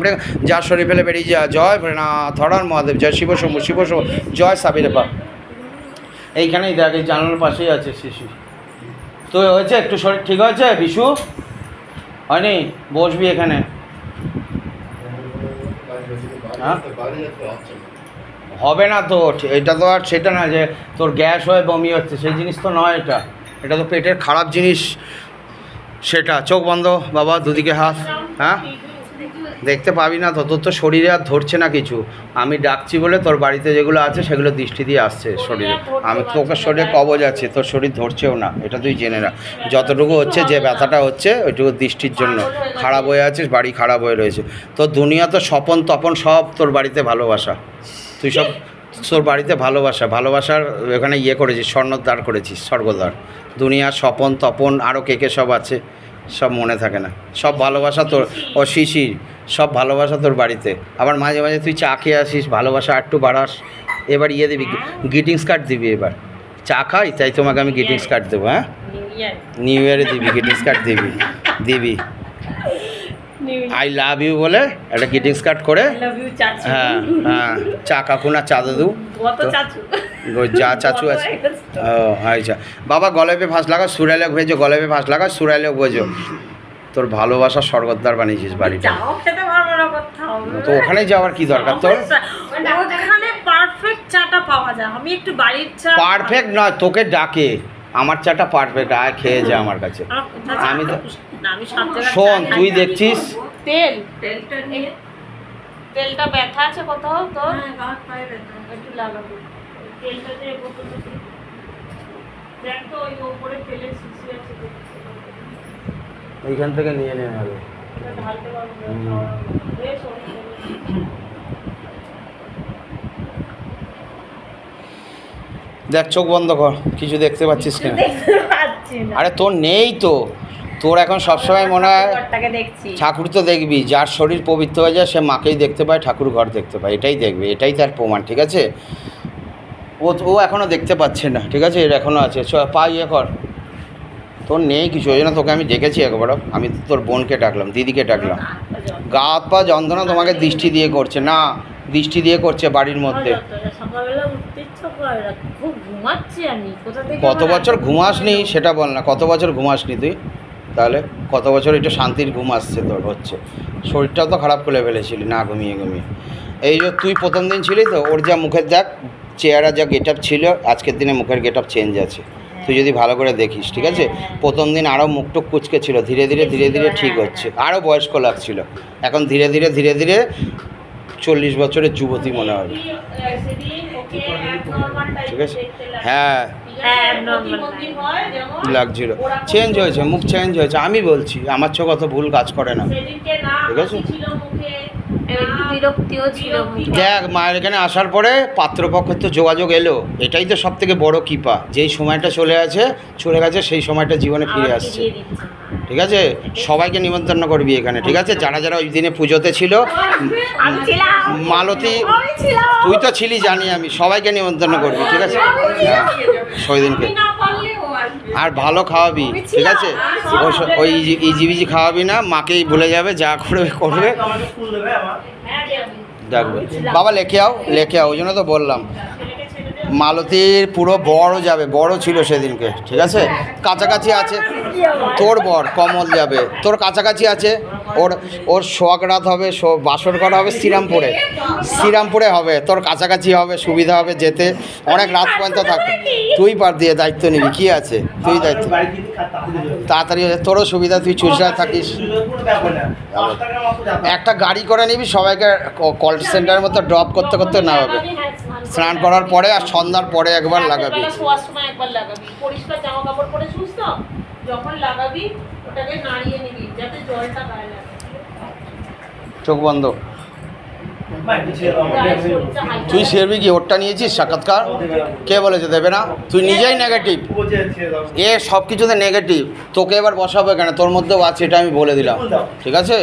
মঙ্গলে যা শরীর ফেলে বেরিয়ে যা। জয় ভোলেনাথ, হর হর মহাদেব, জয় শিব শম্ভু, শিব শম্ভু, জয় সাবিরে পা। এইখানেই দেখ, এই জানালার পাশেই আছে শিশু। তো হয়েছে একটু শরীর ঠিক হয়েছে বিশু? হয়নি? বসবি এখানে। হ্যাঁ হবে না তো, এটা তো আর সেটা না যে তোর গ্যাস হয়ে বমি হচ্ছে, সেই জিনিস তো নয়। এটা এটা তো পেটের খারাপ জিনিস সেটা। চোখ বন্ধ বাবা, দুদিকে হাত। হ্যাঁ দেখতে পাবি না তো, তোর তো শরীরে আর ধরছে না কিছু। আমি ডাকছি বলে তোর বাড়িতে যেগুলো আছে সেগুলো দৃষ্টি দিয়ে আসছে শরীরে। আমি তোকে শরীরে কবজ আছে, তোর শরীর ধরছেও না, এটা তুই জেনে না। যতটুকু হচ্ছে, যে ব্যথাটা হচ্ছে ওইটুকু দৃষ্টির জন্য। খারাপ হয়ে আছিস, বাড়ি খারাপ হয়ে রয়েছে। তোর দুনিয়া তো স্বপন তপন সব তোর বাড়িতে ভালোবাসা। তুই সব তোর বাড়িতে ভালোবাসার এখানে ইয়ে করেছিস, স্বর্ণদ্বার করেছিস, স্বর্গদ্বার। দুনিয়ার স্বপন তপন আরও কে সব আছে, সব মনে থাকে না। সব ভালোবাসা তোর, ও শিশির, সব ভালোবাসা তোর বাড়িতে। আবার মাঝে মাঝে তুই চা খেয়ে আসিস, ভালোবাসা একটু বাড়াস। এবার ইয়ে দিবি, গ্রিটিংস কার্ড দিবি। এবার চা খাই তাই তোমাকে আমি গ্রিটিংস কার্ড দেবো। হ্যাঁ নিউ ইয়ারে দিবি, গ্রিটিংস কার্ড দিবি। আই লাভ ইউ বলে একটা গ্রিটিংস কার্ড করে। হ্যাঁ হ্যাঁ, চা কাকু না চা দাদু, যা চাচু আছে। ও আচ্ছা বাবা, গলায় ফাঁস লাগা, সুরাইলে ভেজো, গলায় ফাঁস লাগা, সুরাইলে ভেজো। তোর ভালোবাসার স্বর্গদ্বার বানিয়েছিস বাড়িটা। তো ওখানেই যাওয়ার কি দরকার তোর? পারফেক্ট চাটা পাওয়া যায়। আমি একটু বাড়ির চা পারফেক্ট নয়, তোকে ডাকে। আমার চাটা পারফেক্ট, আয় খেয়ে যা আমার কাছে। আমি তো শোন, তুই দেখছিস তেলটা ব্যথা আছে কোথাও তোর? একটু লাগাবো তেলটা, দিয়ে দেখ তো ওই উপরে তেলের শিশি আছে, এইখান থেকে নিয়ে নেওয়া হবে। এটা ঢালতে পারবো বেশ। দেখ চোখ বন্ধ কর, কিছু দেখতে পাচ্ছিস কিনা? আরে তোর নেই তো, তোর এখন সবসময় মনে হয় ঠাকুর তো দেখবি। যার শরীর পবিত্র হয়ে যায় সে মাকেই দেখতে পায়, ঠাকুর ঘর দেখতে পায়, এটাই দেখবে, এটাই তার প্রমাণ। ঠিক আছে, ও এখনও দেখতে পাচ্ছে না। ঠিক আছে, এর এখনও আছে। পা ইয়ে কর, তোর নেই কিছু। ওই জন্য তোকে আমি ডেকেছি একবারও। আমি তোর বোনকে ডাকলাম, দিদিকে ডাকলাম। গা হাত পা যন্ত্রণা তোমাকে দৃষ্টি দিয়ে করছে না, দৃষ্টি দিয়ে করছে বাড়ির মধ্যে। কত বছর ঘুমাসনি সেটা বল না, কত বছর ঘুমাসনি তুই? তাহলে কত বছর একটু শান্তির ঘুম আসছে তোর? হচ্ছে শরীরটাও তো খারাপ করে ফেলেছিলি না ঘুমিয়ে। এই যে তুই প্রথম দিন ছিলি তো, ওর যা মুখের দেখ চেহারা, যা গেট আপ ছিল, আজকের দিনে মুখের গেট আপ চেঞ্জ আছে। তুই যদি ভালো করে দেখিস। ঠিক আছে, প্রথম দিন আরও মুখটুক কুচকে ছিল, ধীরে ধীরে ঠিক হচ্ছে। আরও বয়স্ক লাগছিল, এখন ধীরে ধীরে 40 বছরের যুবতী মনে হবে। ঠিক আছে, হ্যাঁ লাগছিল, চেঞ্জ হয়েছে, মুখ চেঞ্জ হয়েছে। আমি বলছি আমার চোখ অত ভুল কাজ করে না। ঠিক আছে, দেখ মায়ের এখানে আসার পরে পাত্রপক্ষের তো যোগাযোগ এলো, এটাই তো সব থেকে বড় কৃপা। যেই সময়টা চলে গেছে সেই সময়টা জীবনে ফিরে আসছে। ঠিক আছে, সবাইকে নিমন্ত্রণ করবি এখানে। ঠিক আছে, যারা ওই দিনে পুজোতে ছিল, মালতী তুই তো ছিলি জানি আমি, সবাইকে নিমন্ত্রণ করবি। ঠিক আছে, সেই দিনকে আর ভালো খাওয়াবি। ঠিক আছে, ওই ইজি খাওয়াবি না, মাকেই ভুলে যাবে, যা করবে ডাকবে। বাবা লেখে আও, ওই জন্য তো বললাম। মালতীর পুরো বড় যাবে, বড় ছিল সেদিনকে। ঠিক আছে, কাছাকাছি আছে তোর বর কমল যাবে, তোর কাছাকাছি আছে। ওর সোহাগ রাত হবে, বাসর করা হবে শ্রীরামপুরে হবে, তোর কাছাকাছি হবে, সুবিধা হবে যেতে। অনেক রাত পর্যন্ত থাকবে, তুই পার দিয়ে দায়িত্ব নিবি। কি আছে, তুই দায়িত্ব তাড়াতাড়ি, তোরও সুবিধা, তুই চুচড়ায় থাকিস। একটা গাড়ি করে নিবি, সবাইকে কল সেন্টারের মতো ড্রপ করতে না হবে। স্নান করার পরে আর সন্ধ্যার পরে একবার লাগাবি। পরিষ্কার জামা কাপড় পরে শুস তো, যখন লাগাবি ওটাকে নাড়িয়ে নিবি যাতে জলটা গায়ে লাগে। চোখ বন্ধ। তুই সেরবি কি? ওরটা নিয়েছিস সাক্ষাৎকার? কে বলেছে দেবে না? তুই নিজেই নেগেটিভ, সব কিছুতে নেগেটিভ। তোকে এবার বসাবো এখানে, তোর মধ্যেও আছে, এটা আমি বলে দিলাম। ঠিক আছে,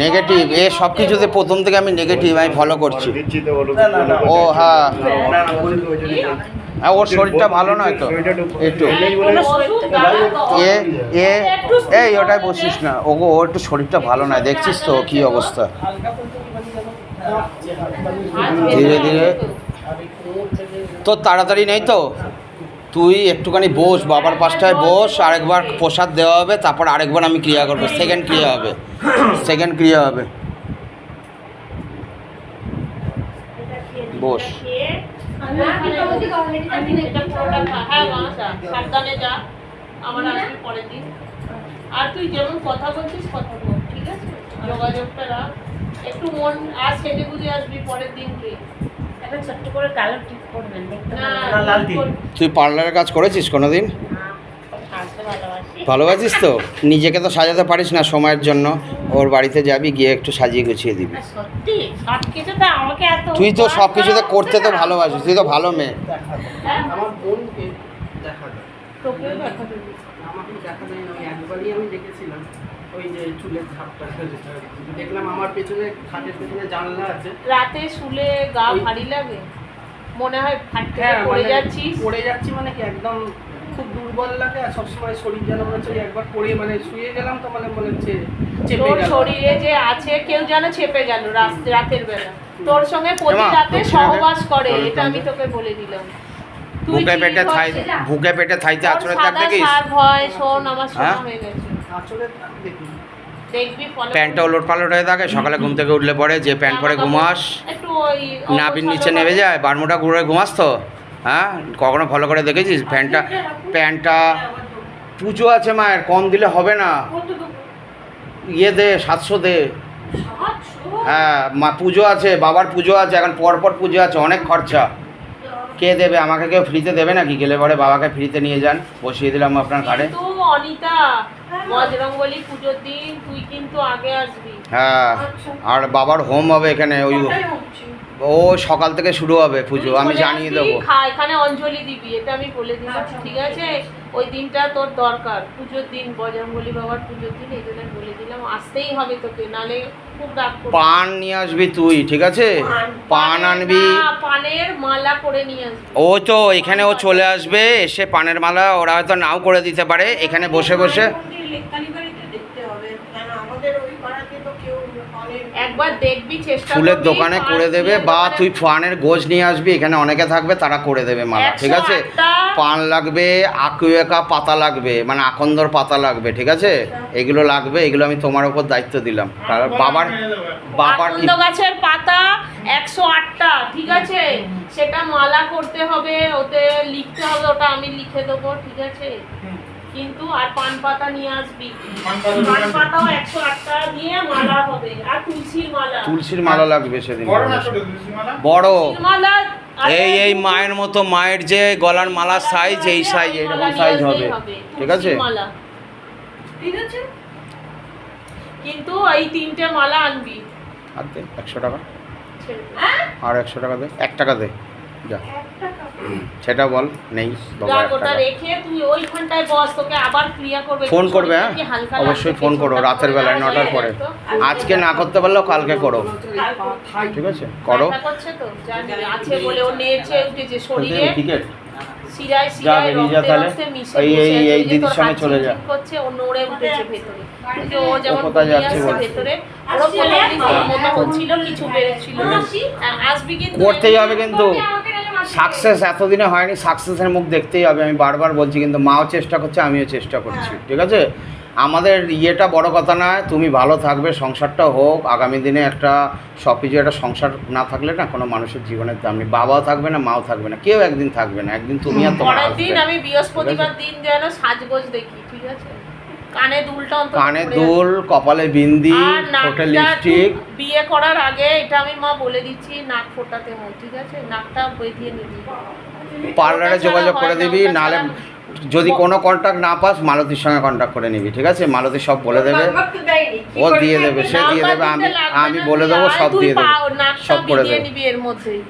নেগেটিভ সব কিছুতে প্রথম থেকে আমি নেগেটিভ, আমি ফলো করছি। ও হ্যাঁ, হ্যাঁ, ওর শরীরটা ভালো নয় তো একটু ওষুধ গায়ে দাও। এ এ এই ওটাই বসিস না, ও ওর একটু শরীরটা ভালো নয়, দেখছিস তো কি অবস্থা। ধীরে ধীরে তোর তাড়াতাড়ি নেই তো, তুই একটুখানি বস, বাবার পাশটায় বস, আরেকবার প্রসাদ দেওয়া হবে, তারপর আরেকবার আমি ক্রিয়া করবো, সেকেন্ড ক্রিয়া হবে, সেকেন্ড ক্রিয়া হবে। বস। সাবধানে যা, আমার আসবি পরের দিন। আর তুই যেমন কথা বলছিস কথা বল, ঠিক আছে? যোগাযোগটা রাখ, একটু মন আর সেজে বুঝে আসবি পরের দিনকে। একটা ছোট্ট করে কালো টিপ করবেন, দেখতে না, লাল টিপ। তুই পার্লারের কাজ করেছিস কোনোদিন? সাজতে ভালোবাসি। ভালোবাসিস তো, নিজেকে তো সাজাতে পারিস না সময়ের জন্য, ওর বাড়িতে যাবি, গিয়ে একটু সাজিয়ে গুছিয়ে দিবি। আর সত্যি সব কিছুতে আমাকে এত তুই তো উপহার সব কিছুতে করা করতে তো হচ্ছে না। ভালোবাসিস, তুই তো ভালো মেয়ে। আমার বোনকে দেখা যায়, তোকেও দেখা দেবে। আমাকে দেখা যায় না, ওই একবারই আমি দেখেছিলাম, ওই যে চুলের ঝাপটা যেটা দেখলাম আমার পেছনে, খাটের পেছনে জানলা আছে। রাতে শুলে গা ভারী লাগে, মনে হয় ফাট থেকে হ্যাঁ, পড়ে মানে যাচ্ছিস। পড়ে যাচ্ছি মানে কি একদম খুব দুর্বল লাগে, আর সবসময় শরীর যেন মনে হচ্ছে ওই একবার পড়ে মানে শুয়ে গেলাম তো মানে মনে হচ্ছে চেপে তোর গেল। শরীরে যে আছে কেউ যেন চেপে গেল রাতের বেলা, তোর সঙ্গে প্রতি এমা, রাতে দক্ষিণে দে। সহবাস করে, চল, এটা চল, আমি চল। তোকে বলে দিলাম। তুই বুকে ঠিক পেটে থাই, হচ্ছিস না। বুকে পেটে থাইতে তোর আচরে সাদা দেখিস, সার হয়, শোন আমার শোনা হ্যাঁ? হয়ে গেছে, আসলে দেখি দেখবি ফলো প্যান্টটা ওলট পালট হয়ে থাকে, সকালে ঘুম থেকে উঠলে পরে যে প্যান্ট পরে ঘুমাস, একটু ওই নাভির নিচে নেমে যায়, বারমুটা ঘুরে ঘুমাস তো, হ্যাঁ কখনো ফলো করে দেখেছিস? প্যান্টটা পুজো আছে মায়ের, কম দিলে হবে না, ইয়ে দে 700 দে। হ্যাঁ মা পুজো আছে, বাবার পুজো আছে, এখন পরপর পুজো আছে, অনেক খরচা। কে দেবে? আমাকে কেউ ফ্রিতে দেবে নাকি? গেলে পরে বাবাকে ফ্রিতে নিয়ে যান, বসিয়ে দিলাম আপনার ঘাড়ে। কিন্তু অনিতা, বজরঙ্গবলী পুজোর দিন তুই কিন্তু আগে আসবি। হ্যাঁ, আর বাবার হোম হবে এখানে, ওই ও সকাল থেকে শুরু হবে পুজো, তুই আমি চলে জানিয়ে আসবি, দেবো। এখানে অঞ্জলি দিবি, এটা আমি বলে দিলাম, ঠিক আছে? ওই দিনটা তোর দরকার, পুজোর দিন, বজরঙ্গবলী বাবার পুজোর দিন, এই জন্য বলে দিলাম আসতেই হবে তোকে, নালে খুব রাগ করবি। পান নিয়ে আসবি তুই, ঠিক আছে? পান আনবি। না, পানের মালা করে নিয়ে আসবি। ও তো এখানে ও চলে আসবে, এসে পানের মালা ওরা হয়তো নাও করে দিতে পারে, এখানে বসে বসে একবার দেখবি, চেষ্টা ফুলের করবি, দোকানে পান করে দেবে, ফুলের বা দোকানে- তুই পানের গোজ নিয়ে আসবি, এখানে অনেকে থাকবে তারা করে দেবে মালা, ঠিক আছে? 108টা পান লাগবে, আকুয়েকা পাতা লাগবে, মানে আকন্দর পাতা লাগবে, ঠিক আছে? এগুলো লাগবে, এগুলো আমি তোমার উপর দায়িত্ব দিলাম, কারণ বাবার কি আকন্দ গাছের পাতা 108টা, ঠিক আছে? সেটা মালা করতে হবে, ওতে লিখতে হবে, ওটা আমি লিখে দেবো, ঠিক আছে? কিন্তু আর পান পাতা নিয়ে আসবি, পান পাতাও 108টা নিয়ে মালা হবে, আর তুলসীর মালা, তুলসীর মালা লাগবে সেদিন, বড় না ছোট তুলসী মালা? বড়, তুলসীর মালা। আরে এই মায়ের মতো, মায়ের যে গলার মালার সাইজ, এই সাইজ, এইরকম মালা নিয়ে সাইজ আসলেই হবে, ঠিক তুলসীর আছে? মালা, ঠিক আছে? কিন্তু এই 3টে মালা আনবি। আর দে 100 টাকা, ছেড়ে দে। আর 100 টাকা দে, 1 টাকা দে, যা সেটা বল, নেই বাবা যা 1 ওটা টাকা। রেখে তুই ওইখানটায় বস, তোকে আবার ক্রিয়া করবে। ফোন করবে, হ্যাঁ শরীরটা কি হালকা অবশ্যই লাগছে? ফোন করো, পেছনটা রাতের করে বেলায় দাও, 9টার পরে, তো। আজকে না করতে পারলেও কালকে করো, ঠিক আছে? করো। ব্যথা করছে তো? জানি, আছে বলে ও নেচে উঠেছে শরীরে, টিকিট শিরায় যা শিরায় বেরিয়ে যা রক্তে তাহলে, রক্তে মিশে এই বসে এই আছে, এই যে দিদির তোর সঙ্গে হাত চলে যা। চিনচিন করছে, ও নড়ে উঠেছে ভেতরে, কিন্তু ও যেমন কোথায় ঘুমিয়ে যাচ্ছে আসছে বল? ভেতরে, ওরও কোনো মতো হচ্ছিল, কিছু বেরোচ্ছিল না। আসবি কিন্তু, করতেই হবে কিন্তু, সাকসেস এতদিনে হয়নি, সাকসেসের মুখ দেখতেই হবে, আমি বারবার বলছি, কিন্তু মাও চেষ্টা করছে, আমিও চেষ্টা করছি, ঠিক আছে? আমাদের ইয়েটা বড় কথা নয়, তুমি ভালো থাকবে, সংসারটা হোক, আগামী দিনে একটা সব কিছু, একটা সংসার না থাকলে না কোনো মানুষের জীবনের দাম নেই, বাবাও থাকবে না, মাও থাকবে না, কেউ একদিন থাকবে না, একদিন তুমি আর তোমার পরের দিন husband। আমি বৃহস্পতিবার দিন যেন সাজগোজ দেখি, ঠিক আছে? কানে দুলটা অন্তত কানে পরে দুল, কপালে বিন্দি, আর ঠোঁটে নাকটা লিপস্টিক, একটু বিয়ে করার আগে, এটা আমি মা বলে দিচ্ছি, নাক ফোটাতে হয়, ঠিক আছে? নাকটা বেঁধিয়ে নিবি, পার্লারে যোগাযোগ করে দিবি, নাহলে যদি কোনো কন্ট্যাক্ট না পাস মালতীর সঙ্গে কন্ট্যাক্ট করে নিবি, ঠিক আছে? মালতী সব বলে দেবে, ও দিয়ে দেবে, সে দিয়ে দেবে, আমি বলে দেবো, সব দিয়ে দেবে, সব করে দেবে। নিবি এর মধ্যেই,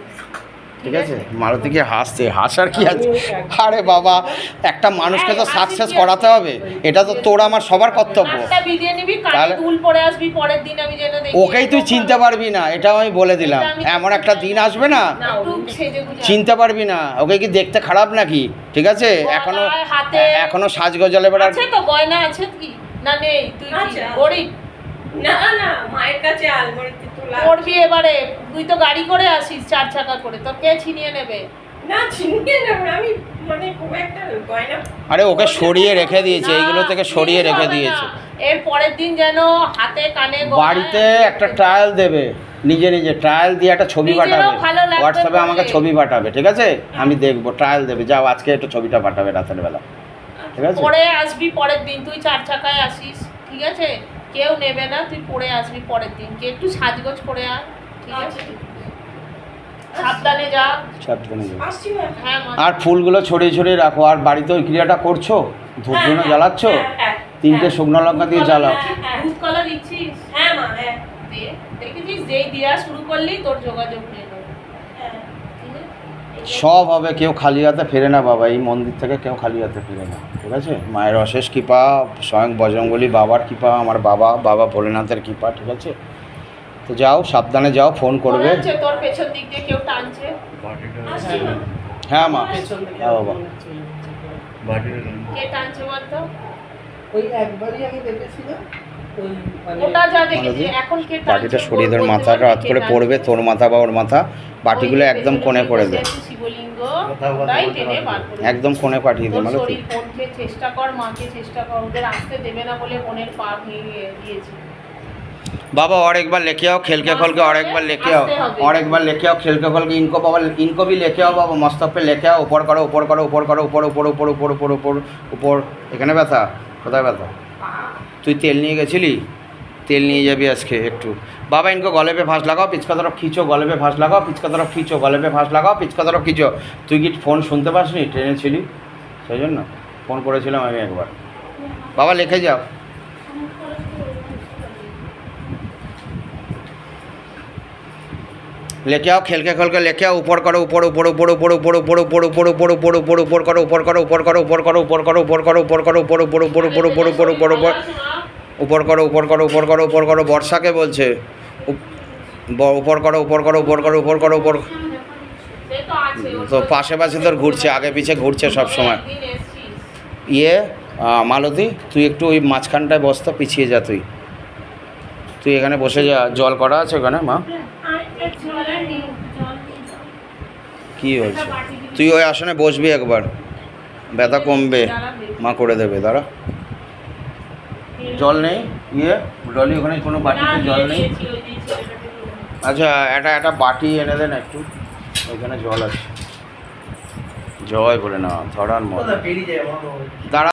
ঠিক আছে? মালতী কি হাসছে, হাসার কি আছে? আরে বাবা, একটা মানুষকে তো সাকসেস করাতে হবে, এটা তো তোর আমার সবার কর্তব্য। নাকটা ভিজিয়ে নিবি, কানে তাহলে- দুল পরে আসবি, পরের দিন আমি যেটা দেখি ওকেই তুই চিনতে পারবি না, এটাও আমি বলে দিলাম। এমন একটা দিন আসবে না একটু সেজে গুজে চিনতে পারবি না। ওকে কি দেখতে খারাপ নাকি? ঠিক আছে, এখনো গলায়, হাতে- এখনো সাজগোজলে বেড়া। আছে তো গয়না আছে কি না নেই? তুই কি আচ্ছা। গরিব? না না, মায়ের কাছে আলমারিতে তোলা। করবি এবারে, তুই তো গাড়ি করে আসিস 4 চাকা করে, তোর কে ছিনিয়ে নেবে? না ছিনিয়ে নেবে, আমি মানে খুব একটা গয়না। আরে ওকে সরিয়ে রেখে দিয়েছে, না, এইগুলো থেকে সরিয়ে কিছু রেখে হবে না। দিয়েছে। এর পরের দিন যেন হাতে কানে গলায়- বাড়িতে একটা ট্রায়াল দেবে, নিজে নিজে ট্রায়াল দিয়ে একটা ছবি নিজেরও পাঠাবে, ভালো লাগবে হোয়াটসঅ্যাপে আমাকে বলে। ছবি পাঠাবে, ঠিক আছে? আমি দেখবো, ট্রায়াল দেবে, যাও আজকে একটু ছবিটা পাঠাবে রাতের বেলা, ঠিক আছে? পরে আসবি পরের দিন, তুই 4 চাকায় আসিস, ঠিক আছে? কেউ নেবে না, তুই পরে আসবি পরের দিন, কে একটু সাজগোজ করে আয়, ঠিক আছে? সাবধানে যা। সাবধানে যাও। আসছি না। হ্যাঁ মা। আর ফুলগুলো ছড়িয়ে ছড়িয়ে রাখো, আর বাড়িতে ওই ক্রিয়াটা করছো, ধূপ ধুনো জ্বালাচ্ছ, 3টে শুকনো লঙ্কা দিয়ে জ্বালাও। দুধ কলা দিচ্ছিস? হ্যাঁ মা, হ্যাঁ দে। দেখেছিস, যেই দেওয়া শুরু করলি তোর যোগাযোগ হয়ে যাবে, হ্যাঁ। ঠিক আছে? সব হবে, কেউ খালি হাতে ফেরে না বাবা, এই মন্দির থেকে কেউ খালি হাতে ফেরে না, ঠিক আছে? মায়ের অশেষ কৃপা, স্বয়ং বজরঙ্গলী বাবার কৃপা, আমার বাবা ভোলেনাথের কৃপা, ঠিক আছে? তো যাও, সাবধানে যাও, ফোন করবে। মনে হচ্ছে তোর পেছন দিক দিয়ে কেউ টানছে। আসছি মা। হ্যাঁ মা, পেছন থেকে হ্যাঁ বাবা। মনে হচ্ছে ওই- কে টানছে বলতো? ওই একবারই আমি দেখেছিলাম ওই মানে ওটা যা দেখেছি, এখন কে টানছে? বাটিটা সরিয়ে ধর, বলতে মাথাটা পারবি হাত কে করে টানছে? পড়বে, তোর মাথা বা ওর মাথা, বাটিগুলো ওই একদম পেছনে কোণে করে দে, বসে আছে শিবলিঙ্গ, ওটাই টেনে বার করে দে। একদম কোণে পাঠিয়ে দে তোর মালতী। শরীর কোনকে চেষ্টা কর, মাকে চেষ্টা কর, ওদের আসতে দেবে না বলে বোনের পা ভেঙে দিয়েছে। बाबा और एक बार लेके आओ, खेल के खोल के और एक बार लेके आओ, और एक बार लेके आओ, खेल के खोल के इनको बाबा, इनको भी लेके आओ बाबा, मस्तक पे लेके आओ, ऊपर करो ऊपर करो ऊपर करो ऊपर ऊपर ऊपर ऊपर ऊपर ऊपर ऊपर এখানে ব্যথা, কোথায় ব্যথা? তুই তেল নিয়ে গেছিলি, তেল নিয়ে যাবি আজকে একটু। बाबा इनको गले पे फांस लगाओ, पिचका तरफ खींचो, गले पे फांस लगाओ, पिचका तरफ खींचो, गले पे फांस लगाओ, पिचका तरफ खींचो। তুই কি ফোন শুনতে পাসনি? ট্রেনে ছিলি, সেই জন্য ফোন করেছিলাম আমি একবার। বাবা লিখে যাও। लेके आओ, खेल के खोल के लेके आओ, ऊपर करो ऊपर ऊपर ऊपर ऊपर ऊपर ऊपर ऊपर ऊपर ऊपर ऊपर ऊपर ऊपर करो ऊपर करो ऊपर करो ऊपर करो ऊपर करो ऊपर करो ऊपर करो ऊपर ऊपर ऊपर ऊपर ऊपर ऊपर ऊपर ऊपर ऊपर करो ऊपर करो ऊपर करो ऊपर करो বর্ষাকে বলছে ऊपर करो ऊपर करो ऊपर करो ऊपर करो ऊपर। সে তো আছে, ওর তো তো- পাশে পাশে তোর ঘুরছে, আগে পিছে ঘুরছে সব সময়। একদিন এসছিস। ইয়ে মালতী, তুই একটু ওই মাঝখানটায় বসতে, পিছিয়ে যা, তুই তুই এখানে বসে যা, জল করা আছে ওখানে মা। কি হয়েছে? তুই ওই আসনে বসবি একবার, ব্যথা কমবে, মা করে দেবে, দাঁড়া। জল নেই? ইয়ে ডলি, ওখানে কোনো বাটিতে জল নেই? আচ্ছা, একটা বাটি এনে দেন একটু, ওইখানে জল আছে। জয় বলে না, ধরার মতো। বেরিয়ে যায় আমার দাঁড়া।